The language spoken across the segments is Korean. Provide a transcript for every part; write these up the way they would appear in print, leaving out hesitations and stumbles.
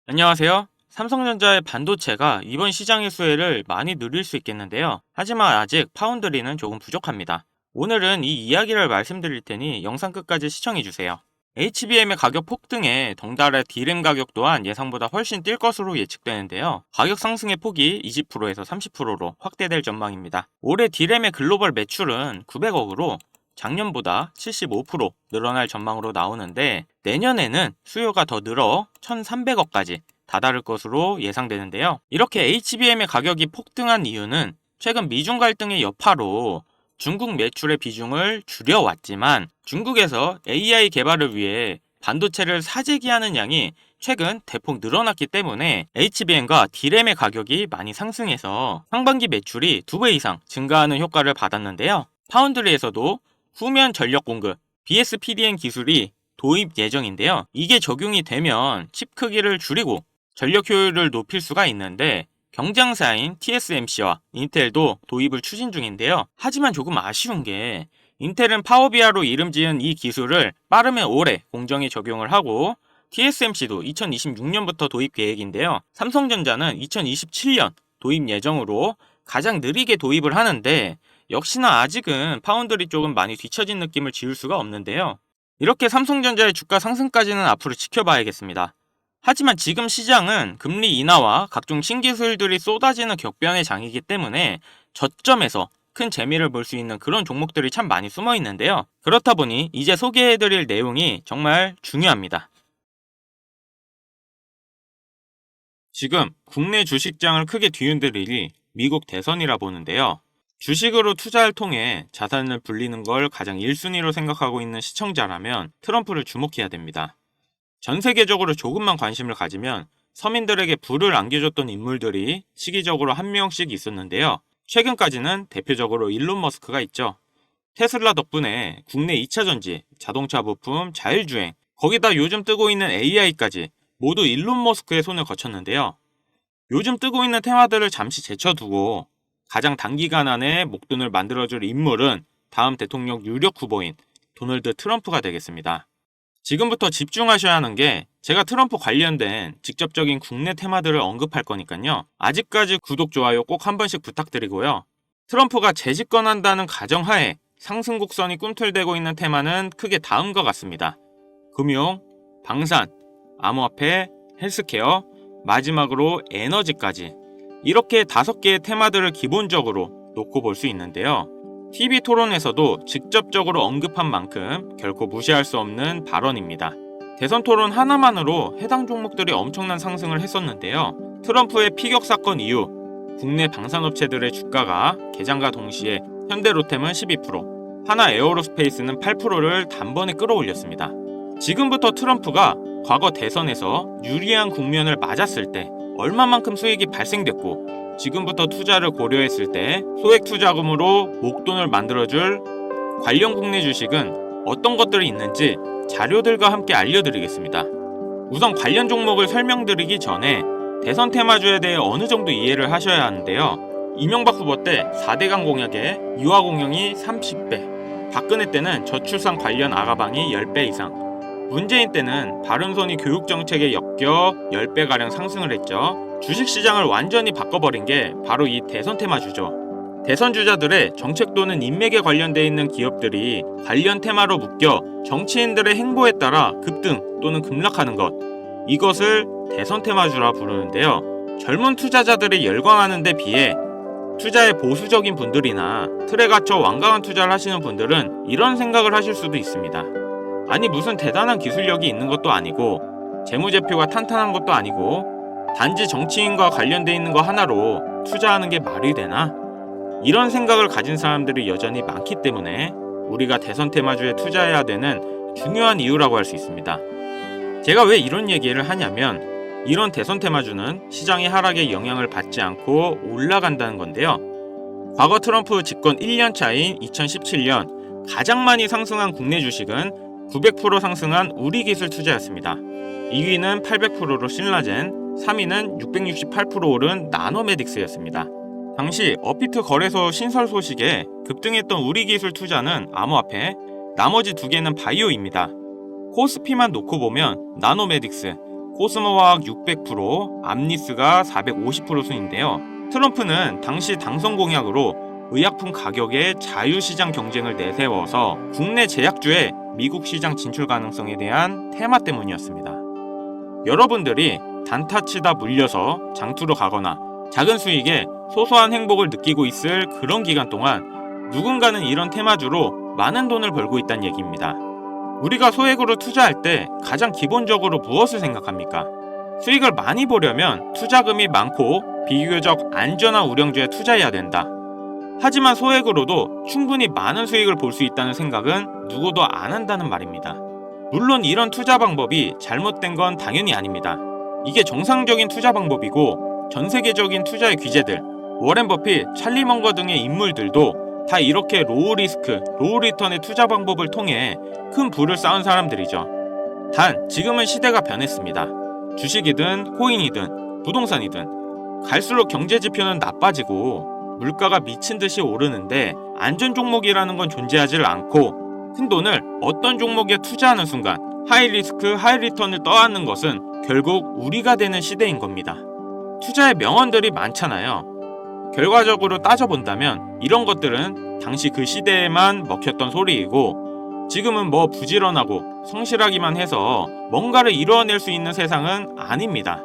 안녕하세요. 삼성전자의 반도체가 이번 시장의 수혜를 많이 누릴 수 있겠는데요. 하지만 아직 파운드리는 조금 부족합니다. 오늘은 이 이야기를 말씀드릴 테니 영상 끝까지 시청해주세요. HBM의 가격 폭등에 덩달아 D램 가격 또한 예상보다 훨씬 뛸 것으로 예측되는데요. 가격 상승의 폭이 20%에서 30%로 확대될 전망입니다. 올해 D램의 글로벌 매출은 900억으로 작년보다 75% 늘어날 전망으로 나오는데 내년에는 수요가 더 늘어 1,300억까지 다다를 것으로 예상되는데요. 이렇게 HBM의 가격이 폭등한 이유는 최근 미중 갈등의 여파로 중국 매출의 비중을 줄여왔지만 중국에서 AI 개발을 위해 반도체를 사재기하는 양이 최근 대폭 늘어났기 때문에 HBM과 D램의 가격이 많이 상승해서 상반기 매출이 2배 이상 증가하는 효과를 받았는데요. 파운드리에서도 후면 전력 공급 BSPDN 기술이 도입 예정인데요. 이게 적용이 되면 칩 크기를 줄이고 전력 효율을 높일 수가 있는데 경쟁사인 TSMC와 인텔도 도입을 추진 중인데요. 하지만 조금 아쉬운 게 인텔은 파워비아로 이름 지은 이 기술을 빠르면 올해 공정에 적용을 하고 TSMC도 2026년부터 도입 계획인데요. 삼성전자는 2027년 도입 예정으로 가장 느리게 도입을 하는데 역시나 아직은 파운드리 쪽은 많이 뒤처진 느낌을 지울 수가 없는데요. 이렇게 삼성전자의 주가 상승까지는 앞으로 지켜봐야겠습니다. 하지만 지금 시장은 금리 인하와 각종 신기술들이 쏟아지는 격변의 장이기 때문에 저점에서 큰 재미를 볼 수 있는 그런 종목들이 참 많이 숨어 있는데요. 그렇다 보니 이제 소개해드릴 내용이 정말 중요합니다. 지금 국내 주식장을 크게 뒤흔들 일이 미국 대선이라 보는데요. 주식으로 투자를 통해 자산을 불리는 걸 가장 1순위로 생각하고 있는 시청자라면 트럼프를 주목해야 됩니다. 전 세계적으로 조금만 관심을 가지면 서민들에게 부를 안겨줬던 인물들이 시기적으로 한 명씩 있었는데요. 최근까지는 대표적으로 일론 머스크가 있죠. 테슬라 덕분에 국내 2차 전지, 자동차 부품, 자율주행, 거기다 요즘 뜨고 있는 AI까지 모두 일론 머스크의 손을 거쳤는데요. 요즘 뜨고 있는 테마들을 잠시 제쳐두고 가장 단기간 안에 목돈을 만들어줄 인물은 다음 대통령 유력 후보인 도널드 트럼프가 되겠습니다. 지금부터 집중하셔야 하는 게 제가 트럼프 관련된 직접적인 국내 테마들을 언급할 거니까요. 아직까지 구독, 좋아요 꼭 한 번씩 부탁드리고요. 트럼프가 재집권한다는 가정하에 상승 곡선이 꿈틀대고 있는 테마는 크게 다음과 같습니다. 금융, 방산, 암호화폐, 헬스케어, 마지막으로 에너지까지 이렇게 5개의 테마들을 기본적으로 놓고 볼 수 있는데요. TV 토론에서도 직접적으로 언급한 만큼 결코 무시할 수 없는 발언입니다. 대선 토론 하나만으로 해당 종목들이 엄청난 상승을 했었는데요. 트럼프의 피격 사건 이후 국내 방산업체들의 주가가 개장과 동시에 현대로템은 12%, 하나 에어로스페이스는 8%를 단번에 끌어올렸습니다. 지금부터 트럼프가 과거 대선에서 유리한 국면을 맞았을 때 얼마만큼 수익이 발생됐고 지금부터 투자를 고려했을 때 소액 투자금으로 목돈을 만들어줄 관련 국내 주식은 어떤 것들이 있는지 자료들과 함께 알려드리겠습니다. 우선 관련 종목을 설명드리기 전에 대선 테마주에 대해 어느 정도 이해를 하셔야 하는데요. 이명박 후보 때 4대강 공약에 유아 공영이 30배, 박근혜 때는 저출산 관련 아가방이 10배 이상, 문재인 때는 바른손이 교육정책에 엮여 10배가량 상승을 했죠. 주식시장을 완전히 바꿔버린 게 바로 이 대선 테마주죠. 대선 주자들의 정책 또는 인맥에 관련돼 있는 기업들이 관련 테마로 묶여 정치인들의 행보에 따라 급등 또는 급락하는 것, 이것을 대선 테마주라 부르는데요. 젊은 투자자들이 열광하는 데 비해 투자에 보수적인 분들이나 틀에 갇혀 완강한 투자를 하시는 분들은 이런 생각을 하실 수도 있습니다. 아니 무슨 대단한 기술력이 있는 것도 아니고 재무제표가 탄탄한 것도 아니고 단지 정치인과 관련돼 있는 거 하나로 투자하는 게 말이 되나? 이런 생각을 가진 사람들이 여전히 많기 때문에 우리가 대선 테마주에 투자해야 되는 중요한 이유라고 할 수 있습니다. 제가 왜 이런 얘기를 하냐면 이런 대선 테마주는 시장의 하락에 영향을 받지 않고 올라간다는 건데요. 과거 트럼프 집권 1년 차인 2017년 가장 많이 상승한 국내 주식은 900% 상승한 우리기술 투자였습니다. 2위는 800%로 신라젠, 3위는 668% 오른 나노메딕스였습니다. 당시 업비트 거래소 신설 소식에 급등했던 우리기술 투자는 암호화폐, 나머지 2개는 바이오입니다. 코스피만 놓고 보면 나노메딕스, 코스모화학 600%, 암리스가 450% 순인데요. 트럼프는 당시 당선 공약으로 의약품 가격의 자유시장 경쟁을 내세워서 국내 제약주의 미국 시장 진출 가능성에 대한 테마 때문이었습니다. 여러분들이 단타치다 물려서 장투로 가거나 작은 수익에 소소한 행복을 느끼고 있을 그런 기간 동안 누군가는 이런 테마주로 많은 돈을 벌고 있다는 얘기입니다. 우리가 소액으로 투자할 때 가장 기본적으로 무엇을 생각합니까? 수익을 많이 보려면 투자금이 많고 비교적 안전한 우량주에 투자해야 된다. 하지만 소액으로도 충분히 많은 수익을 볼 수 있다는 생각은 누구도 안 한다는 말입니다. 물론 이런 투자 방법이 잘못된 건 당연히 아닙니다. 이게 정상적인 투자 방법이고 전 세계적인 투자의 귀재들, 워렌 버핏, 찰리 먼거 등의 인물들도 다 이렇게 로우 리스크, 로우 리턴의 투자 방법을 통해 큰 부를 쌓은 사람들이죠. 단 지금은 시대가 변했습니다. 주식이든 코인이든 부동산이든 갈수록 경제 지표는 나빠지고 물가가 미친 듯이 오르는데 안전 종목이라는 건 존재하지 않고 큰 돈을 어떤 종목에 투자하는 순간 하이 리스크 하이 리턴을 떠안는 것은 결국 우리가 되는 시대인 겁니다. 투자의 명언들이 많잖아요. 결과적으로 따져본다면 이런 것들은 당시 그 시대에만 먹혔던 소리이고 지금은 뭐 부지런하고 성실하기만 해서 뭔가를 이루어낼 수 있는 세상은 아닙니다.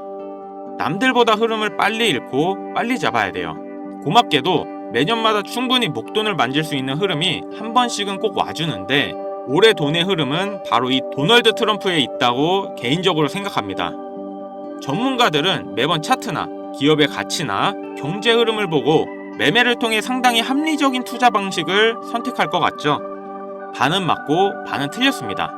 남들보다 흐름을 빨리 읽고 빨리 잡아야 돼요. 고맙게도 매년마다 충분히 목돈을 만질 수 있는 흐름이 한 번씩은 꼭 와주는데 올해 돈의 흐름은 바로 이 도널드 트럼프에 있다고 개인적으로 생각합니다. 전문가들은 매번 차트나 기업의 가치나 경제 흐름을 보고 매매를 통해 상당히 합리적인 투자 방식을 선택할 것 같죠. 반은 맞고 반은 틀렸습니다.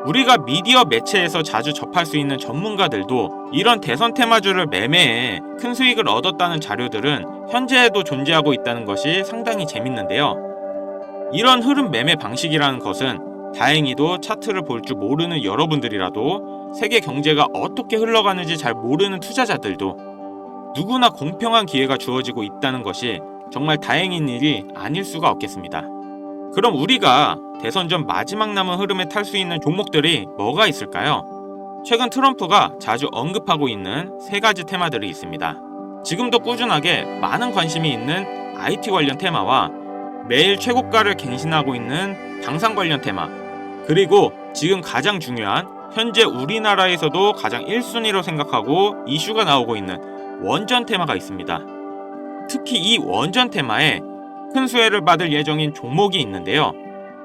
우리가 미디어 매체에서 자주 접할 수 있는 전문가들도 이런 대선 테마주를 매매해 큰 수익을 얻었다는 자료들은 현재에도 존재하고 있다는 것이 상당히 재밌는데요. 이런 흐름 매매 방식이라는 것은 다행히도 차트를 볼 줄 모르는 여러분들이라도 세계 경제가 어떻게 흘러가는지 잘 모르는 투자자들도 누구나 공평한 기회가 주어지고 있다는 것이 정말 다행인 일이 아닐 수가 없겠습니다. 그럼 우리가 대선 전 마지막 남은 흐름에 탈 수 있는 종목들이 뭐가 있을까요? 최근 트럼프가 자주 언급하고 있는 3가지 테마들이 있습니다. 지금도 꾸준하게 많은 관심이 있는 IT 관련 테마와 매일 최고가를 갱신하고 있는 당산 관련 테마, 그리고 지금 가장 중요한 현재 우리나라에서도 가장 1순위로 생각하고 이슈가 나오고 있는 원전 테마가 있습니다. 특히 이 원전 테마에 큰 수혜를 받을 예정인 종목이 있는데요.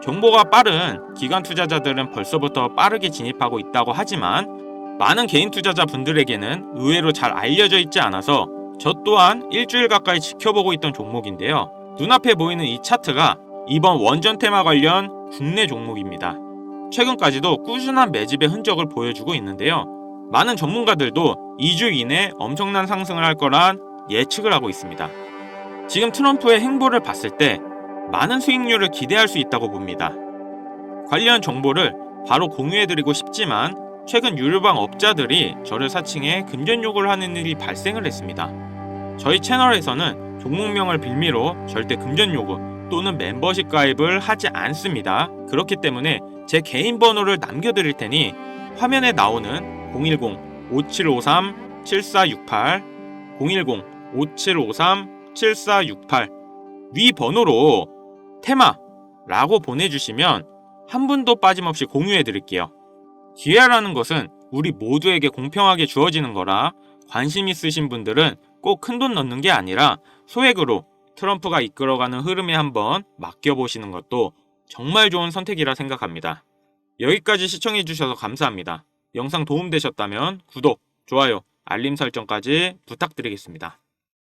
정보가 빠른 기관 투자자들은 벌써부터 빠르게 진입하고 있다고 하지만 많은 개인 투자자분들에게는 의외로 잘 알려져 있지 않아서 저 또한 일주일 가까이 지켜보고 있던 종목인데요. 눈앞에 보이는 이 차트가 이번 원전 테마 관련 국내 종목입니다. 최근까지도 꾸준한 매집의 흔적을 보여주고 있는데요. 많은 전문가들도 2주 이내 엄청난 상승을 할 거란 예측을 하고 있습니다. 지금 트럼프의 행보를 봤을 때 많은 수익률을 기대할 수 있다고 봅니다. 관련 정보를 바로 공유해드리고 싶지만 최근 유료방 업자들이 저를 사칭해 금전 요구를 하는 일이 발생을 했습니다. 저희 채널에서는 종목명을 빌미로 절대 금전 요구 또는 멤버십 가입을 하지 않습니다. 그렇기 때문에 제 개인 번호를 남겨드릴 테니 화면에 나오는 010-5753-7468 010-5753-7468 위 번호로 테마라고 보내주시면 한 분도 빠짐없이 공유해드릴게요. 기회라는 것은 우리 모두에게 공평하게 주어지는 거라 관심 있으신 분들은 꼭 큰돈 넣는 게 아니라 소액으로 트럼프가 이끌어가는 흐름에 한번 맡겨보시는 것도 정말 좋은 선택이라 생각합니다. 여기까지 시청해주셔서 감사합니다. 영상 도움되셨다면 구독, 좋아요, 알림 설정까지 부탁드리겠습니다.